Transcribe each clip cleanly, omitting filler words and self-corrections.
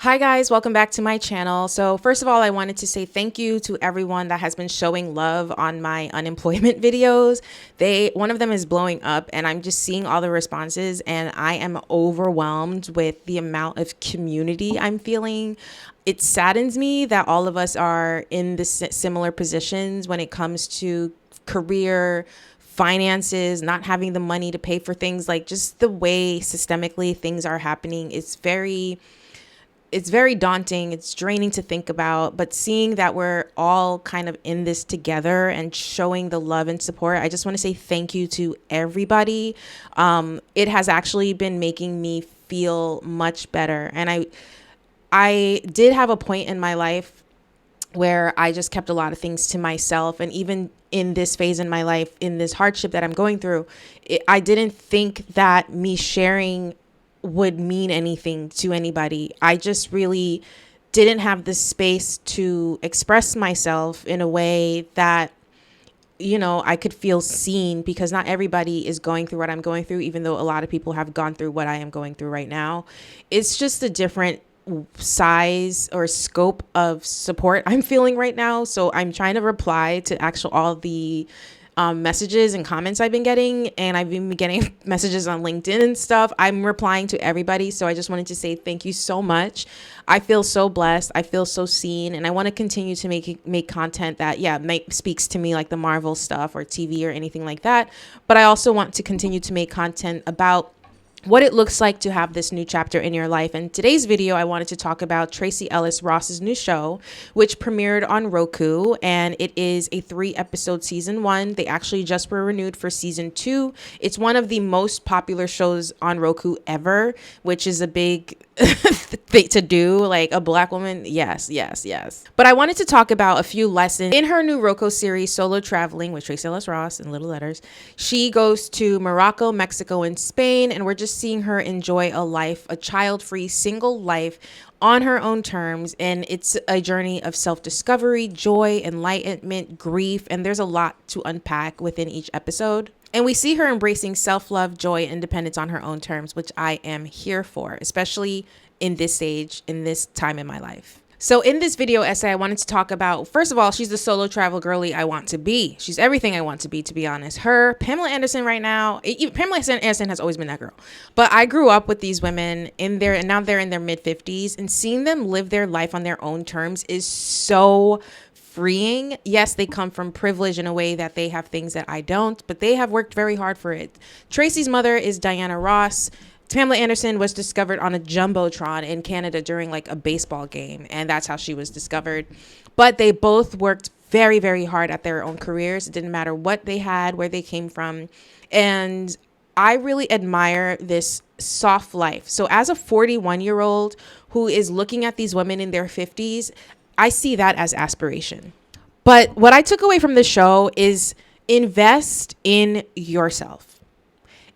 Hi guys, welcome back to my channel. So first of all, I wanted to say thank you to everyone that has been showing love on my unemployment videos. One of them is blowing up and I'm just seeing all the responses and I am overwhelmed with the amount of community I'm feeling. It saddens me that all of us are in this similar positions when it comes to career, finances, not having the money to pay for things, like just the way systemically things are happening. It's very daunting. It's draining to think about, but seeing that we're all kind of in this together and showing the love and support, I just want to say thank you to everybody. It has actually been making me feel much better. And I did have a point in my life where I just kept a lot of things to myself. And even in this phase in my life, in this hardship that I'm going through, I didn't think that me sharing would mean anything to anybody. I just really didn't have the space to express myself in a way that, I could feel seen, because not everybody is going through what I'm going through, even though a lot of people have gone through what I am going through right now. It's just a different size or scope of support I'm feeling right now. So I'm trying to reply to all the messages and comments I've been getting, and I've been getting messages on LinkedIn and stuff. I'm replying to everybody. So I just wanted to say thank you so much. I feel so blessed. I feel so seen, and I want to continue to make content that, speaks to me, like the Marvel stuff or TV or anything like that. But I also want to continue to make content about what it looks like to have this new chapter in your life. And today's video, I wanted to talk about Tracee Ellis Ross's new show, which premiered on Roku, and it is a 3-episode season 1. They actually just were renewed for season 2. It's one of the most popular shows on Roku ever, which is a big thing to do, like a Black woman. Yes. But I wanted to talk about a few lessons in her new Roku series, Solo Traveling, with Tracee Ellis Ross in little letters. She goes to Morocco, Mexico, and Spain, and we're just seeing her enjoy a child-free, single life on her own terms. And it's a journey of self-discovery, joy, enlightenment, grief, and there's a lot to unpack within each episode. And we see her embracing self-love, joy, independence on her own terms, which I am here for, especially in this stage, in this time in my life. So in this video essay, I wanted to talk about, first of all, she's the solo travel girly I want to be. She's everything I want to be honest. Her, Pamela Anderson right now, Pamela Anderson has always been that girl. But I grew up with these women and now they're in their mid-50s, and seeing them live their life on their own terms is so freeing. Yes, they come from privilege in a way that they have things that I don't, but they have worked very hard for it. Tracee's mother is Diana Ross. Pamela Anderson was discovered on a jumbotron in Canada during like a baseball game, and that's how she was discovered. But they both worked very, very hard at their own careers. It didn't matter what they had, where they came from. And I really admire this soft life. So as a 41-year-old who is looking at these women in their 50s, I see that as aspiration. But what I took away from the show is invest in yourself.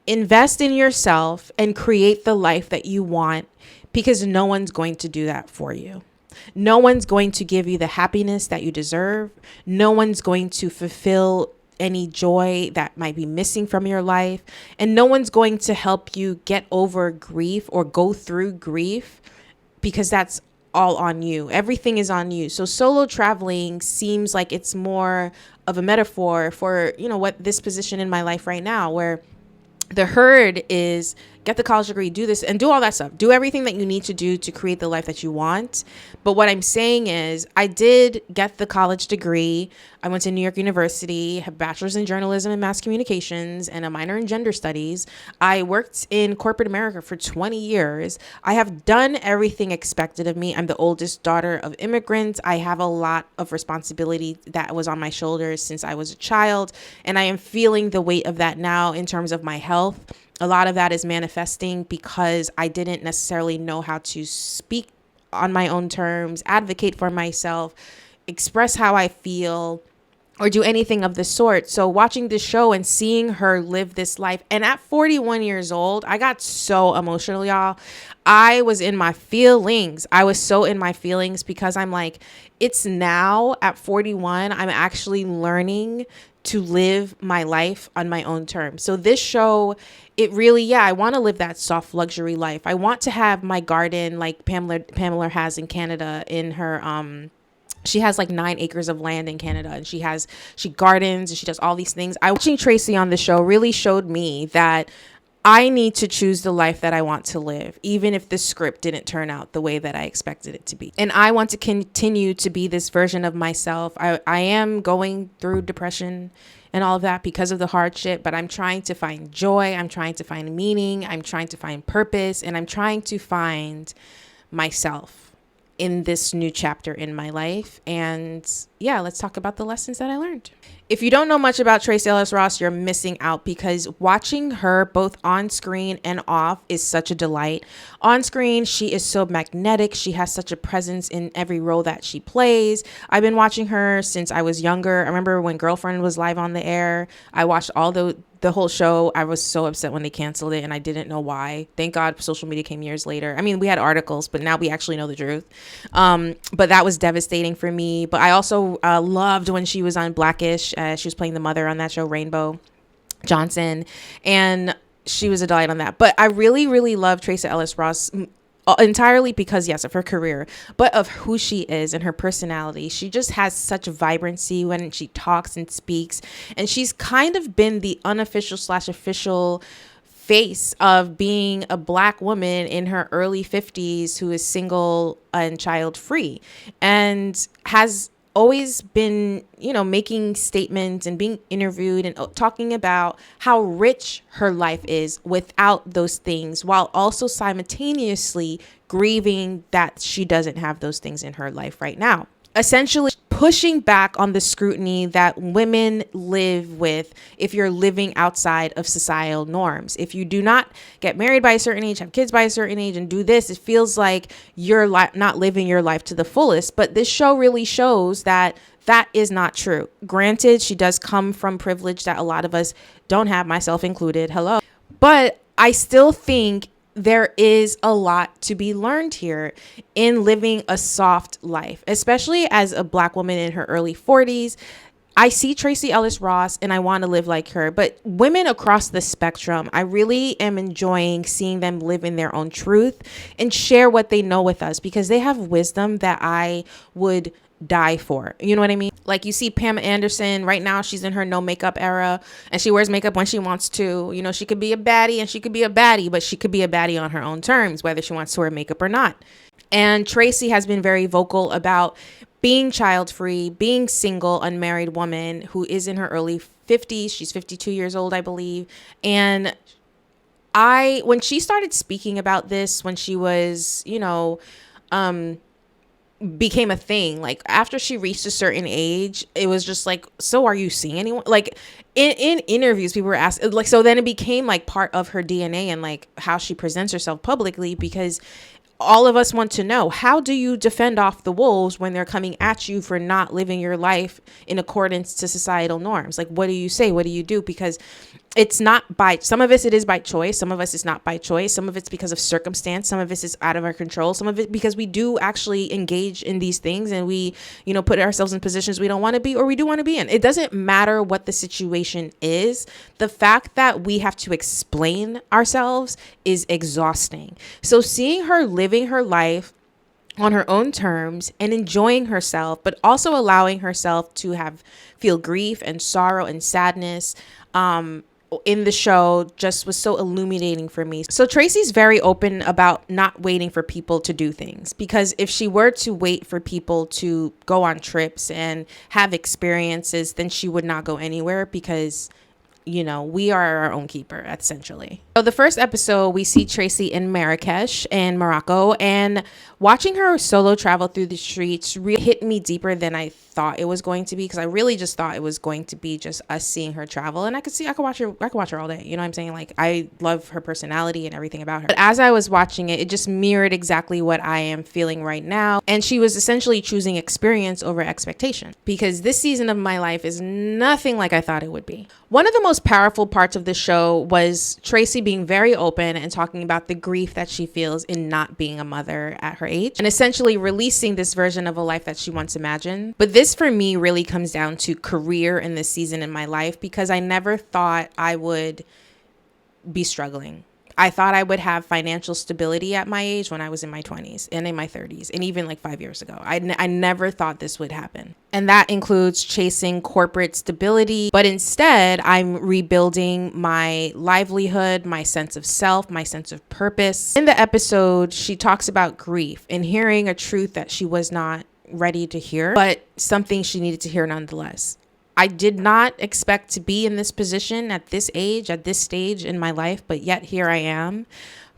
Invest in yourself and create the life that you want, because no one's going to do that for you. No one's going to give you the happiness that you deserve. No one's going to fulfill any joy that might be missing from your life. And no one's going to help you get over grief or go through grief, because that's all on you. Everything is on you. So solo traveling seems like it's more of a metaphor for, what this position in my life right now, where the herd is get the college degree, do this and do all that stuff. Do everything that you need to do to create the life that you want. But what I'm saying is I did get the college degree. I went to New York University, have a bachelor's in journalism and mass communications and a minor in gender studies. I worked in corporate America for 20 years. I have done everything expected of me. I'm the oldest daughter of immigrants. I have a lot of responsibility that was on my shoulders since I was a child, and I am feeling the weight of that now in terms of my health. A lot of that is manifesting because I didn't necessarily know how to speak on my own terms, advocate for myself, express how I feel, or do anything of the sort. So watching this show and seeing her live this life, and at 41 years old, I got so emotional, y'all. I was in my feelings. I was so in my feelings because I'm like, it's now at 41, I'm actually learning to live my life on my own terms. So this show, it really, yeah, I want to live that soft luxury life. I want to have my garden like Pamela has in Canada in her she has like 9 acres of land in Canada, and she gardens and she does all these things. Watching Tracee on the show really showed me that I need to choose the life that I want to live, even if the script didn't turn out the way that I expected it to be. And I want to continue to be this version of myself. I am going through depression and all of that because of the hardship, but I'm trying to find joy. I'm trying to find meaning. I'm trying to find purpose, and I'm trying to find myself in this new chapter in my life. And yeah, let's talk about the lessons that I learned. If you don't know much about Tracee Ellis Ross, you're missing out, because watching her both on screen and off is such a delight. On screen, she is so magnetic. She has such a presence in every role that she plays. I've been watching her since I was younger. I remember when Girlfriend was live on the air. I watched all the whole show. I was so upset when they canceled it, and I didn't know why. Thank God social media came years later. I mean, we had articles, but now we actually know the truth. But that was devastating for me. But I also loved when she was on Blackish. She was playing the mother on that show, Rainbow Johnson, and she was a delight on that. But I really, really love Tracee Ellis Ross entirely because, yes, of her career, but of who she is and her personality. She just has such vibrancy when she talks and speaks, and she's kind of been the unofficial / official face of being a Black woman in her early 50s who is single and child free, and has always been, making statements and being interviewed and talking about how rich her life is without those things, while also simultaneously grieving that she doesn't have those things in her life right now. Essentially pushing back on the scrutiny that women live with if you're living outside of societal norms. If you do not get married by a certain age, have kids by a certain age, and do this, it feels like you're not living your life to the fullest. But this show really shows that that is not true. Granted, she does come from privilege that a lot of us don't have, myself included. Hello. But I still think there is a lot to be learned here in living a soft life, especially as a Black woman in her early 40s. I see Tracee Ellis Ross and I want to live like her, but women across the spectrum, I really am enjoying seeing them live in their own truth and share what they know with us, because they have wisdom that I would die for. You know what I mean? Like, you see Pam Anderson right now, she's in her no makeup era and she wears makeup when she wants to. She could be a baddie and she could be a baddie, but she could be a baddie on her own terms, whether she wants to wear makeup or not. And Tracee has been very vocal about being child free, being single, unmarried woman who is in her early 50s. She's 52 years old, I believe. And when she started speaking about this, when she was, became a thing, like after she reached a certain age, it was just like, so are you seeing anyone? Like in interviews, people were asking, like, so then it became like part of her DNA and like how she presents herself publicly, because all of us want to know, how do you defend off the wolves when they're coming at you for not living your life in accordance to societal norms? Like, what do you say? What do you do? Because it's not some of it is by choice. Some of us it's not by choice. Some of it's because of circumstance. Some of it is out of our control. Some of it because we do actually engage in these things and we, put ourselves in positions we don't want to be or we do want to be in. It doesn't matter what the situation is. The fact that we have to explain ourselves is exhausting. So seeing her living her life on her own terms and enjoying herself, but also allowing herself to feel grief and sorrow and sadness, in the show just was so illuminating for me. So Tracee's very open about not waiting for people to do things, because if she were to wait for people to go on trips and have experiences, then she would not go anywhere, because we are our own keeper, essentially. So the first episode, we see Tracee in Marrakesh in Morocco, and watching her solo travel through the streets really hit me deeper than I thought it was going to be, because I really just thought it was going to be just us seeing her travel, and I could watch her all day. You know what I'm saying? Like, I love her personality and everything about her. But as I was watching it, it just mirrored exactly what I am feeling right now, and she was essentially choosing experience over expectation, because this season of my life is nothing like I thought it would be. One of the most powerful parts of the show was Tracee being very open and talking about the grief that she feels in not being a mother at her age, and essentially releasing this version of a life that she once imagined. But this for me really comes down to career in this season in my life, because I never thought I would be struggling. I thought I would have financial stability at my age when I was in my 20s and in my 30s, and even like 5 years ago. I never thought this would happen. And that includes chasing corporate stability. But instead, I'm rebuilding my livelihood, my sense of self, my sense of purpose. In the episode, she talks about grief and hearing a truth that she was not ready to hear, but something she needed to hear nonetheless. I did not expect to be in this position at this age, at this stage in my life, but yet here I am.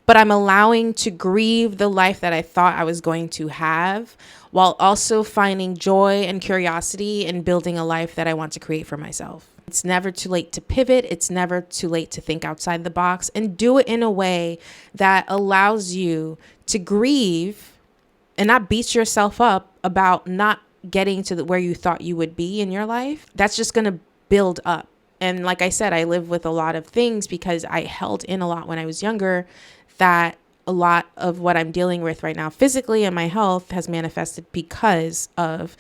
But I'm allowing to grieve the life that I thought I was going to have, while also finding joy and curiosity in building a life that I want to create for myself. It's never too late to pivot. It's never too late to think outside the box and do it in a way that allows you to grieve and not beat yourself up about not getting to where you thought you would be in your life. That's just going to build up. And like I said, I live with a lot of things because I held in a lot when I was younger, that a lot of what I'm dealing with right now physically and my health has manifested because of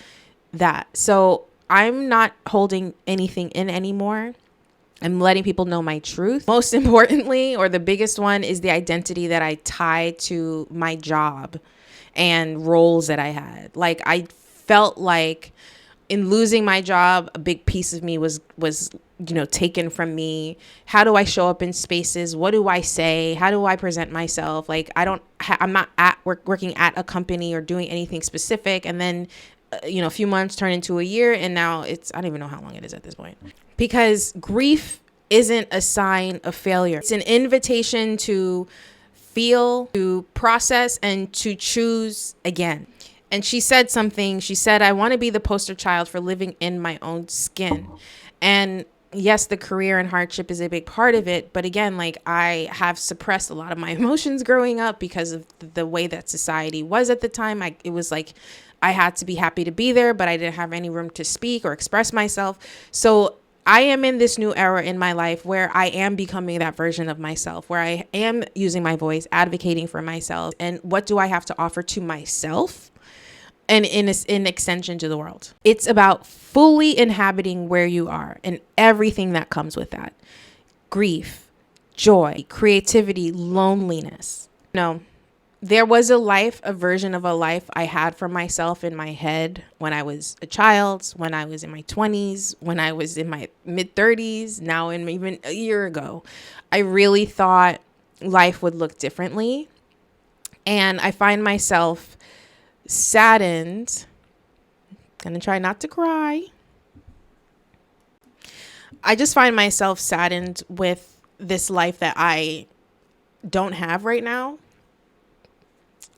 that. So I'm not holding anything in anymore. I'm letting people know my truth. Most importantly, or the biggest one, is the identity that I tie to my job and roles that I had. Like, I felt like in losing my job, a big piece of me was taken from me. How do I show up in spaces? What do I say? How do I present myself? Like, I'm not working at a company or doing anything specific. And then, a few months turn into a year, and now I don't even know how long it is at this point. Because grief isn't a sign of failure. It's an invitation to feel, to process, and to choose again. And she said something. She said, I want to be the poster child for living in my own skin. And yes, the career and hardship is a big part of it. But again, like, I have suppressed a lot of my emotions growing up because of the way that society was at the time. It was like I had to be happy to be there, but I didn't have any room to speak or express myself. So I am in this new era in my life where I am becoming that version of myself, where I am using my voice, advocating for myself. And what do I have to offer to myself? And in extension to the world. It's about fully inhabiting where you are and everything that comes with that. Grief, joy, creativity, loneliness. There was a version of a life I had for myself in my head when I was a child, when I was in my 20s, when I was in my mid-30s, now, and even a year ago. I really thought life would look differently. And I find myself saddened. Gonna try not to cry. I just find myself saddened with this life that I don't have right now.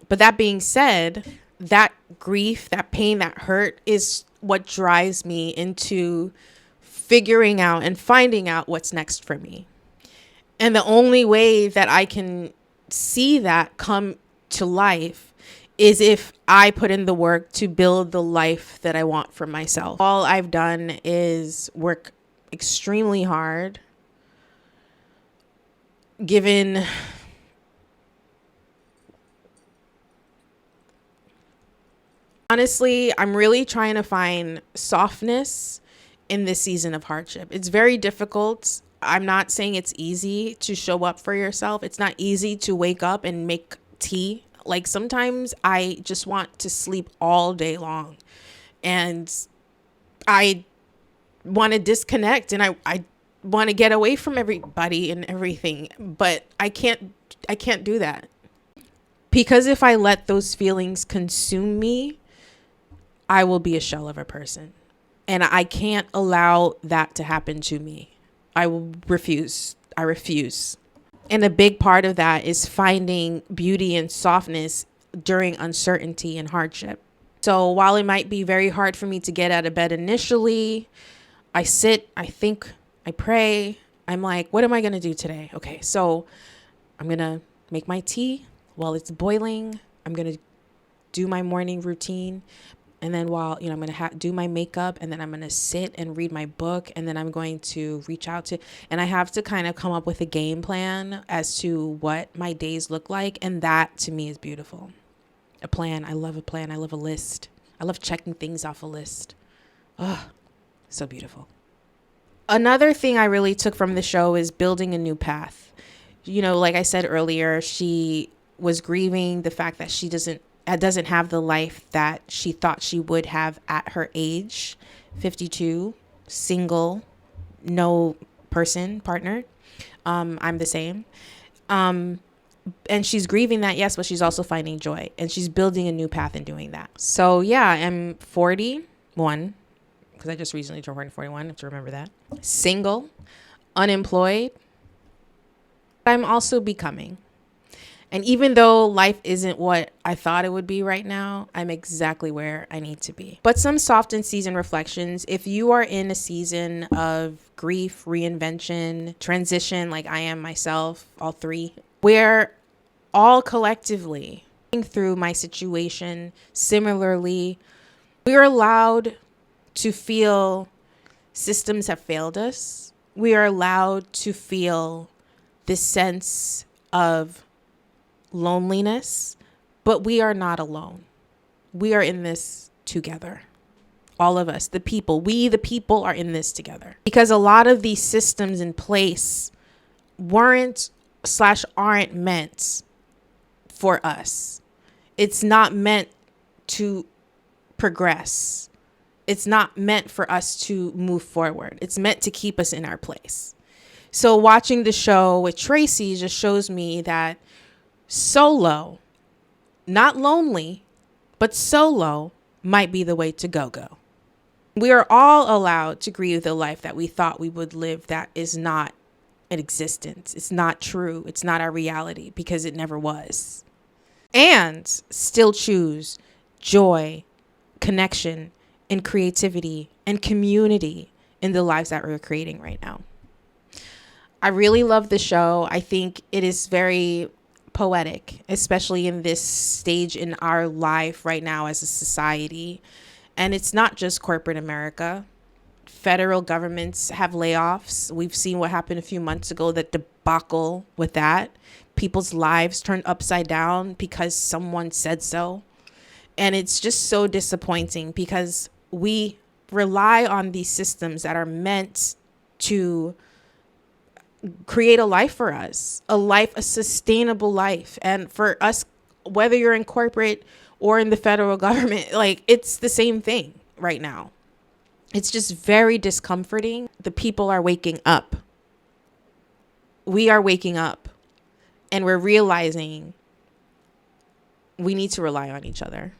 But that being said, that grief, that pain, that hurt is what drives me into figuring out and finding out what's next for me. And the only way that I can see that come to life is if I put in the work to build the life that I want for myself. All I've done is work extremely hard, given honestly, I'm really trying to find softness in this season of hardship. It's very difficult. I'm not saying it's easy to show up for yourself. It's not easy to wake up and make tea. Like, sometimes I just want to sleep all day long, and I want to disconnect, and I want to get away from everybody and everything, but I can't do that, because if I let those feelings consume me, I will be a shell of a person, and I can't allow that to happen to me. I will refuse. I refuse. And a big part of that is finding beauty and softness during uncertainty and hardship. So while it might be very hard for me to get out of bed initially, I sit, I think, I pray. I'm like, what am I going to do today? Okay, so I'm going to make my tea while it's boiling. I'm going to do my morning routine. And then while, I'm going to do my makeup, and then I'm going to sit and read my book, and then I'm going to reach out to, and I have to kind of come up with a game plan as to what my days look like. And that to me is beautiful. A plan. I love a plan. I love a list. I love checking things off a list. Oh, so beautiful. Another thing I really took from the show is building a new path. Like I said earlier, she was grieving the fact that she doesn't have the life that she thought she would have at her age, 52, single, no partner. I'm the same. And she's grieving that, yes, but she's also finding joy, and she's building a new path in doing that. So yeah, I'm 41, because I just recently turned 41, I have to remember that. Single, unemployed. I'm also becoming. And even though life isn't what I thought it would be right now, I'm exactly where I need to be. But some soft and season reflections. If you are in a season of grief, reinvention, transition, like I am myself, all three, we're all collectively going through my situation similarly. We are allowed to feel systems have failed us. We are allowed to feel this sense of loneliness, but we are not alone. We are in this together. All of us, the people are in this together, because a lot of these systems in place aren't meant for us. It's not meant to progress. It's not meant for us to move forward. It's meant to keep us in our place. So watching the show with Tracee just shows me that solo, not lonely, but solo might be the way to go. We are all allowed to grieve the life that we thought we would live that is not in existence. It's not true. It's not our reality, because it never was. And still choose joy, connection, and creativity and community in the lives that we're creating right now. I really love the show. I think it is very poetic, especially in this stage in our life right now as a society. And it's not just corporate America. Federal governments have layoffs. We've seen what happened a few months ago, that debacle with that. People's lives turned upside down because someone said so. And it's just so disappointing, because we rely on these systems that are meant to create a life for us, a sustainable life. And for us, whether you're in corporate or in the federal government, like, it's the same thing right now. It's just very discomforting. The people are waking up. We are waking up, and we're realizing we need to rely on each other.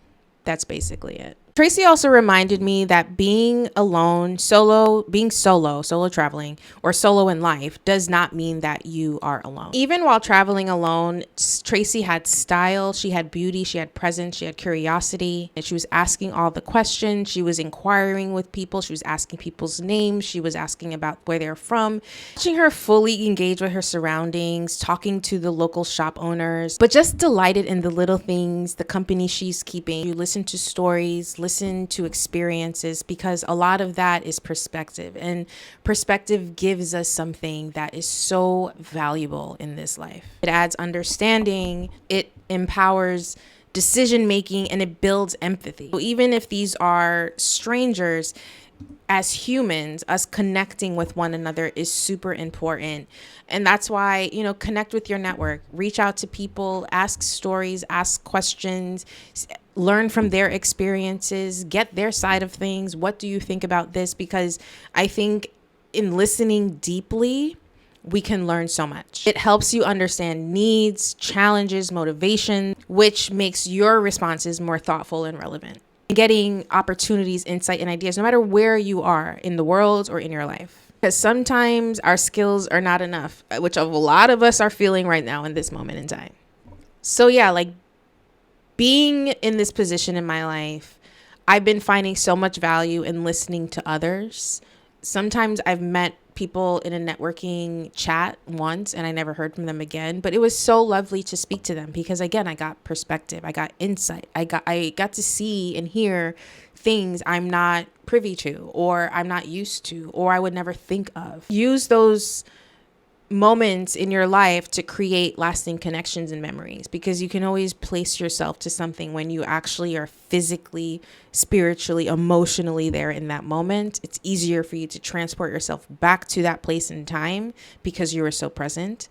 That's basically it. Tracee also reminded me that being alone, solo traveling, or solo in life does not mean that you are alone. Even while traveling alone, Tracee had style, she had beauty, she had presence, she had curiosity, and she was asking all the questions. She was inquiring with people. She was asking people's names. She was asking about where they're from. Watching her fully engage with her surroundings, talking to the local shop owners, but just delighted in the little things, the company she's keeping. You listen to stories, listen to experiences, because a lot of that is perspective, and perspective gives us something that is so valuable in this life. It adds understanding, it empowers decision making, and it builds empathy. So even if these are strangers, as humans, us connecting with one another is super important. And that's why, connect with your network, reach out to people, ask stories, ask questions, learn from their experiences, get their side of things. What do you think about this? Because I think in listening deeply, we can learn so much. It helps you understand needs, challenges, motivation, which makes your responses more thoughtful and relevant. Getting opportunities, insight, and ideas, no matter where you are in the world or in your life. Because sometimes our skills are not enough, which a lot of us are feeling right now in this moment in time. So yeah, like being in this position in my life, I've been finding so much value in listening to others. Sometimes I've met people in a networking chat once and I never heard from them again, but it was so lovely to speak to them because again, I got perspective, I got insight. I got to see and hear things I'm not privy to or I'm not used to or I would never think of. Use those moments in your life to create lasting connections and memories, because you can always place yourself to something when you actually are physically, spiritually, emotionally there in that moment. It's easier for you to transport yourself back to that place in time because you were so present.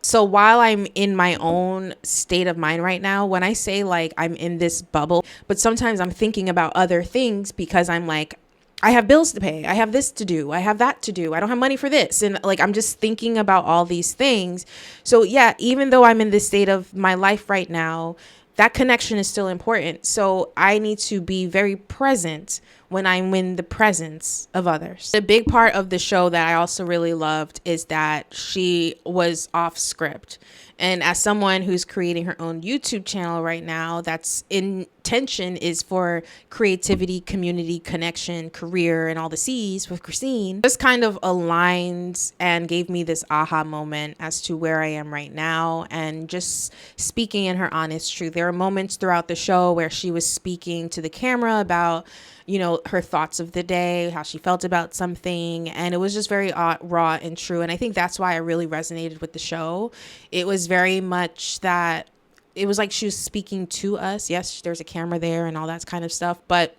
So while I'm in my own state of mind right now, when I say like I'm in this bubble, but sometimes I'm thinking about other things because I'm like, I have bills to pay. I have this to do. I have that to do. I don't have money for this. And like, I'm just thinking about all these things. So yeah, even though I'm in this state of my life right now, that connection is still important. So I need to be very present when I'm in the presence of others. The big part of the show that I also really loved is that she was off script. And as someone who's creating her own YouTube channel right now, that's intention is for creativity, community, connection, career, and all the C's with Christine. This kind of aligns and gave me this aha moment as to where I am right now and just speaking in her honest truth. There are moments throughout the show where she was speaking to the camera about, you know, her thoughts of the day, how she felt about something. And it was just very raw and true. And I think that's why I really resonated with the show. It was very much that it was like she was speaking to us. Yes, there's a camera there and all that kind of stuff, but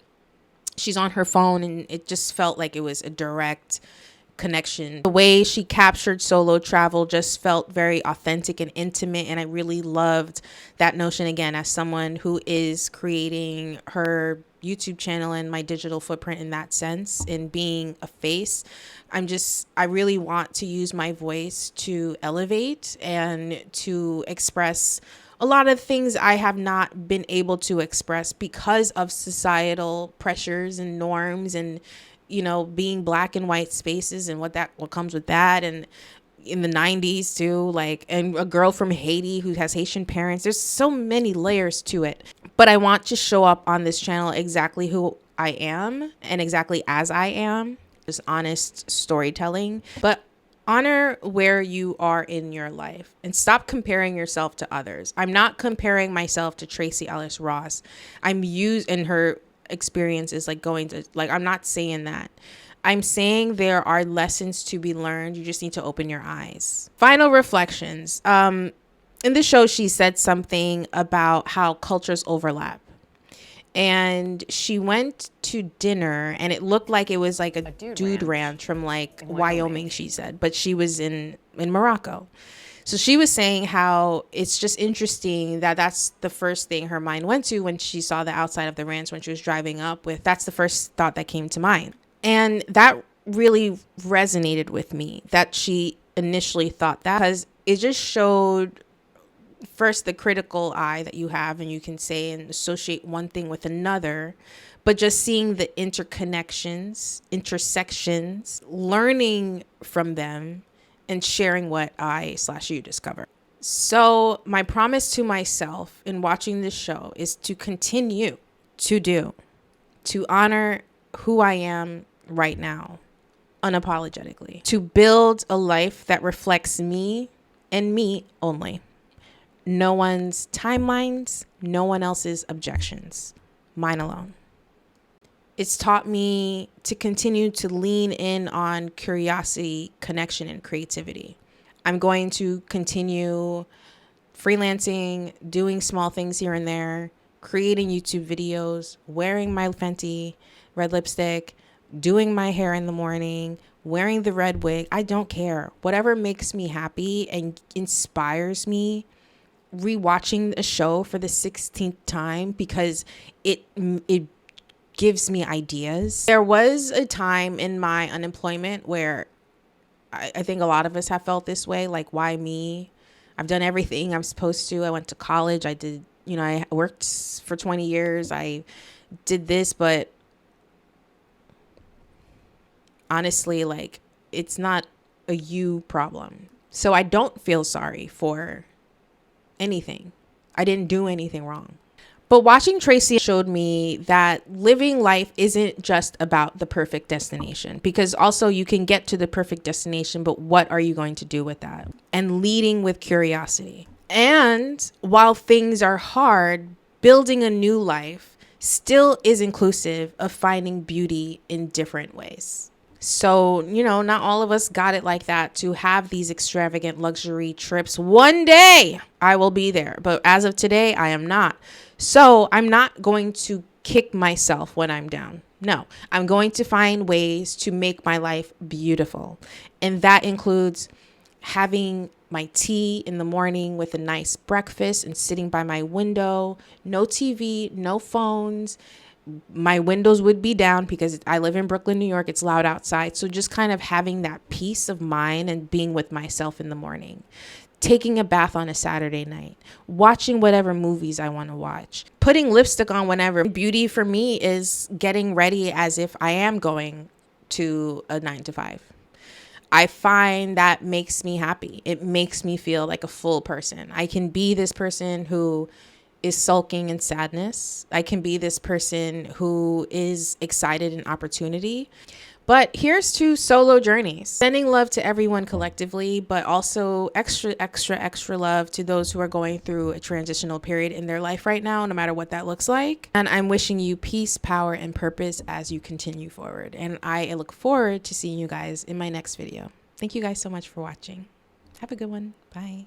she's on her phone and it just felt like it was a direct connection. The way she captured solo travel just felt very authentic and intimate, and I really loved that notion. Again, as someone who is creating her YouTube channel and my digital footprint in that sense, in being a face, I really want to use my voice to elevate and to express a lot of things I have not been able to express because of societal pressures and norms and, you know, being black and white spaces and what comes with that. And in the 90s too, like, and a girl from Haiti who has Haitian parents, there's so many layers to it. But I want to show up on this channel exactly who I am and exactly as I am, just honest storytelling, but honor where you are in your life and stop comparing yourself to others. I'm not comparing myself to Tracee Ellis Ross. I'm using her experiences, like going to, like, I'm not saying that. I'm saying there are lessons to be learned. You just need to open your eyes. Final reflections. In the show, she said something about how cultures overlap. And she went to dinner and it looked like it was like a dude ranch from like Wyoming, she said, but she was in Morocco. So she was saying how it's just interesting that that's the first thing her mind went to when she saw the outside of the ranch when she was driving up with. That's the first thought that came to mind. And that really resonated with me, that she initially thought that, because it just showed first the critical eye that you have and you can say and associate one thing with another, but just seeing the interconnections, intersections, learning from them and sharing what I/you discover. So my promise to myself in watching this show is to continue to honor who I am right now, unapologetically, to build a life that reflects me and me only. No one's timelines, no one else's objections, mine alone. It's taught me to continue to lean in on curiosity, connection, and creativity. I'm going to continue freelancing, doing small things here and there, creating YouTube videos, wearing my Fenty red lipstick, doing my hair in the morning, wearing the red wig. I don't care. Whatever makes me happy and inspires me. Rewatching a show for the 16th time because it gives me ideas. There was a time in my unemployment where I think a lot of us have felt this way, like, why me? I've done everything I'm supposed to. I went to college. I did, I worked for 20 years. I did this, but honestly, like, it's not a you problem. So I don't feel sorry for anything. I didn't do anything wrong. But watching Tracee showed me that living life isn't just about the perfect destination, because also you can get to the perfect destination, but what are you going to do with that? And leading with curiosity. And while things are hard, building a new life still is inclusive of finding beauty in different ways. So, not all of us got it like that to have these extravagant luxury trips. One day I will be there, but as of today, I am not. So I'm not going to kick myself when I'm down. No, I'm going to find ways to make my life beautiful. And that includes having my tea in the morning with a nice breakfast and sitting by my window, no TV, no phones. My windows would be down because I live in Brooklyn, New York. It's loud outside. So just kind of having that peace of mind and being with myself in the morning. Taking a bath on a Saturday night, watching whatever movies I want to watch, putting lipstick on whenever. Beauty for me is getting ready as if I am going to a 9 to 5. I find that makes me happy. It makes me feel like a full person. I can be this person who is sulking in sadness. I can be this person who is excited in opportunity. But here's to solo journeys. Sending love to everyone collectively, but also extra love to those who are going through a transitional period in their life right now, no matter what that looks like. And I'm wishing you peace, power, and purpose as you continue forward. And I look forward to seeing you guys in my next video. Thank you guys so much for watching. Have a good one. Bye.